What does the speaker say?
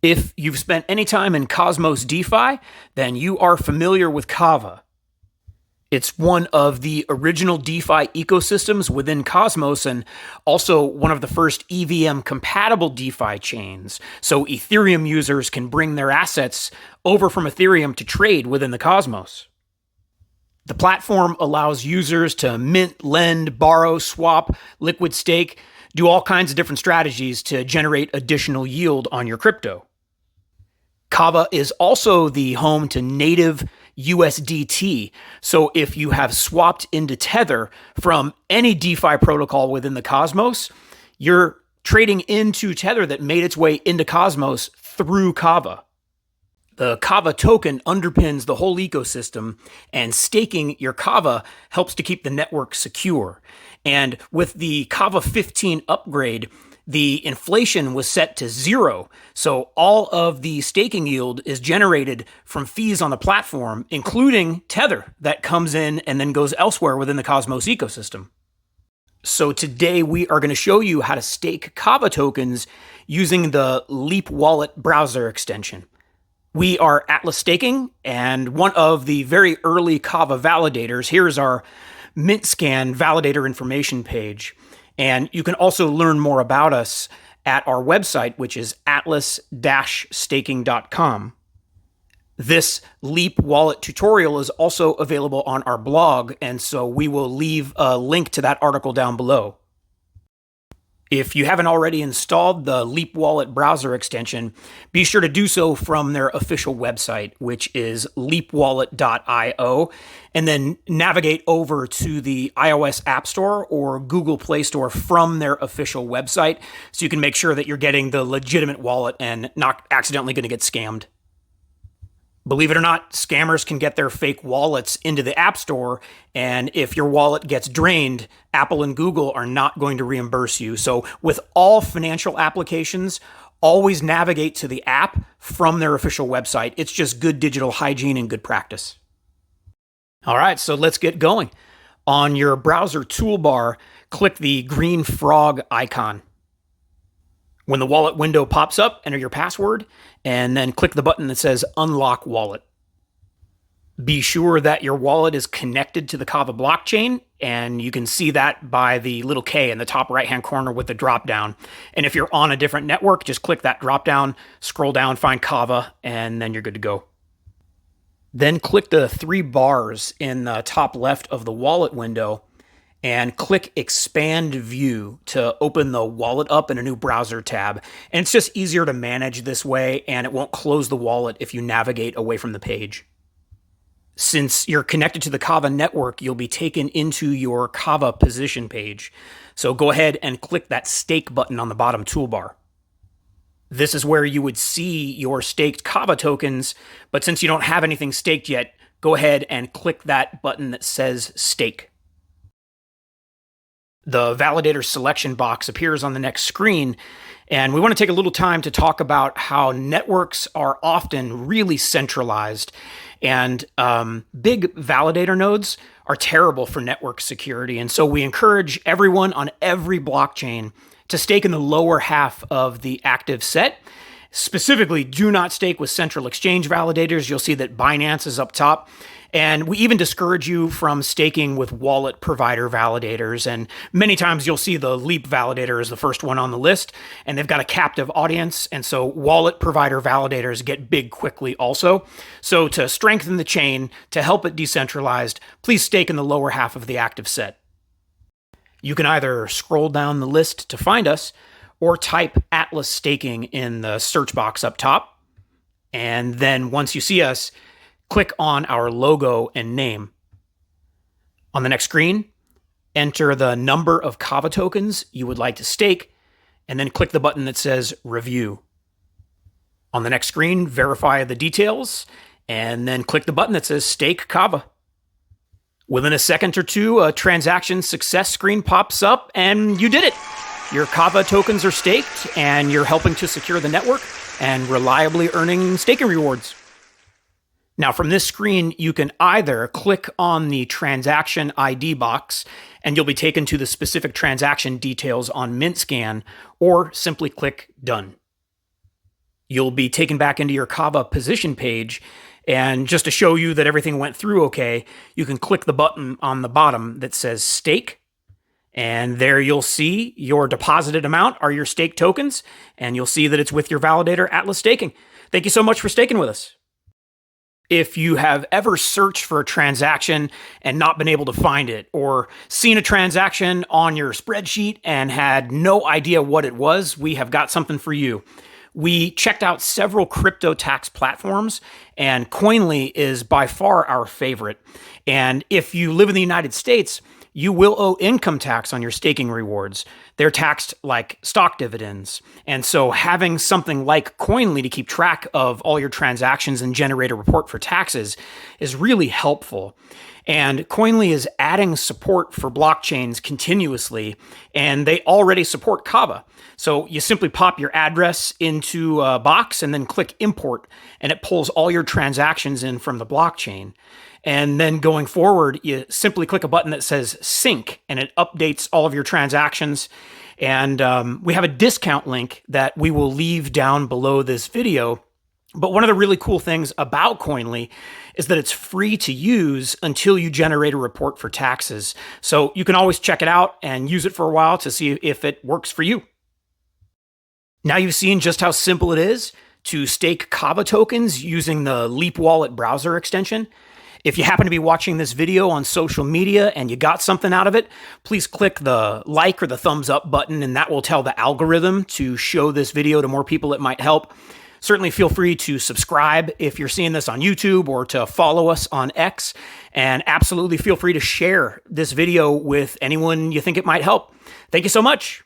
If you've spent any time in Cosmos DeFi, then you are familiar with Kava. It's one of the original DeFi ecosystems within Cosmos and also one of the first EVM-compatible DeFi chains, so Ethereum users can bring their assets over from Ethereum to trade within the Cosmos. The platform allows users to mint, lend, borrow, swap, liquid stake, do all kinds of different strategies to generate additional yield on your crypto. Kava is also the home to native USDT. So if you have swapped into Tether from any DeFi protocol within the Cosmos, you're trading into Tether that made its way into Cosmos through Kava. The Kava token underpins the whole ecosystem, and staking your Kava helps to keep the network secure. And with the Kava 15 upgrade, the inflation was set to 0, so all of the staking yield is generated from fees on the platform, including Tether that comes in and then goes elsewhere within the Cosmos ecosystem. So today we are going to show you how to stake Kava tokens using the Leap Wallet browser extension. We are Atlas Staking, and one of the very early Kava validators. Here's our MintScan validator information page. And you can also learn more about us at our website, which is atlas-staking.com. This Leap Wallet tutorial is also available on our blog, and so we will leave a link to that article down below. If you haven't already installed the Leap Wallet browser extension, be sure to do so from their official website, which is leapwallet.io, and then navigate over to the iOS App Store or Google Play Store from their official website so you can make sure that you're getting the legitimate wallet and not accidentally going to get scammed. Believe it or not, scammers can get their fake wallets into the App Store, and if your wallet gets drained, Apple and Google are not going to reimburse you. So with all financial applications, always navigate to the app from their official website. It's just good digital hygiene and good practice. All right, so let's get going. On your browser toolbar, click the green frog icon. When the wallet window pops up, enter your password, and then click the button that says Unlock Wallet. Be sure that your wallet is connected to the Kava blockchain, and you can see that by the little K in the top right-hand corner with the drop-down. And if you're on a different network, just click that drop-down, scroll down, find Kava, and then you're good to go. Then click the 3 bars in the top left of the wallet window, and click Expand View to open the wallet up in a new browser tab. And it's just easier to manage this way, and it won't close the wallet if you navigate away from the page. Since you're connected to the Kava network, you'll be taken into your Kava position page. So go ahead and click that Stake button on the bottom toolbar. This is where you would see your staked Kava tokens, but since you don't have anything staked yet, go ahead and click that button that says Stake. The validator selection box appears on the next screen, and we want to take a little time to talk about how networks are often really centralized, and big validator nodes are terrible for network security. And so we encourage everyone on every blockchain to stake in the lower half of the active set. Specifically, do not stake with central exchange validators. You'll see that Binance is up top. And we even discourage you from staking with wallet provider validators. And many times you'll see the Leap validator is the first one on the list, and they've got a captive audience. And so wallet provider validators get big quickly also. So to strengthen the chain, to help it decentralized, please stake in the lower half of the active set. You can either scroll down the list to find us or type Atlas Staking in the search box up top. And then once you see us, click on our logo and name. On the next screen, enter the number of Kava tokens you would like to stake, and then click the button that says Review. On the next screen, verify the details, and then click the button that says Stake Kava. Within a second or two, a transaction success screen pops up, and you did it. Your Kava tokens are staked, and you're helping to secure the network and reliably earning staking rewards. Now, from this screen, you can either click on the transaction ID box, and you'll be taken to the specific transaction details on MintScan, or simply click Done. You'll be taken back into your Kava position page. And just to show you that everything went through okay, you can click the button on the bottom that says stake. And there you'll see your deposited amount are your stake tokens. And you'll see that it's with your validator, Atlas Staking. Thank you so much for staking with us. If you have ever searched for a transaction and not been able to find it, or seen a transaction on your spreadsheet and had no idea what it was, we have got something for you. We checked out several crypto tax platforms, and Coinly is by far our favorite. And if you live in the United States, you will owe income tax on your staking rewards. They're taxed like stock dividends. And so having something like Coinly to keep track of all your transactions and generate a report for taxes is really helpful. And Coinly is adding support for blockchains continuously, and they already support Kava. So you simply pop your address into a box and then click import, and it pulls all your transactions in from the blockchain. And then going forward, you simply click a button that says sync, and it updates all of your transactions. And we have a discount link that we will leave down below this video. But one of the really cool things about Coinly is that it's free to use until you generate a report for taxes. So you can always check it out and use it for a while to see if it works for you. Now you've seen just how simple it is to stake Kava tokens using the Leap Wallet browser extension. If you happen to be watching this video on social media and you got something out of it, please click the like or the thumbs up button, and that will tell the algorithm to show this video to more people it might help. Certainly feel free to subscribe if you're seeing this on YouTube, or to follow us on X. And absolutely feel free to share this video with anyone you think it might help. Thank you so much.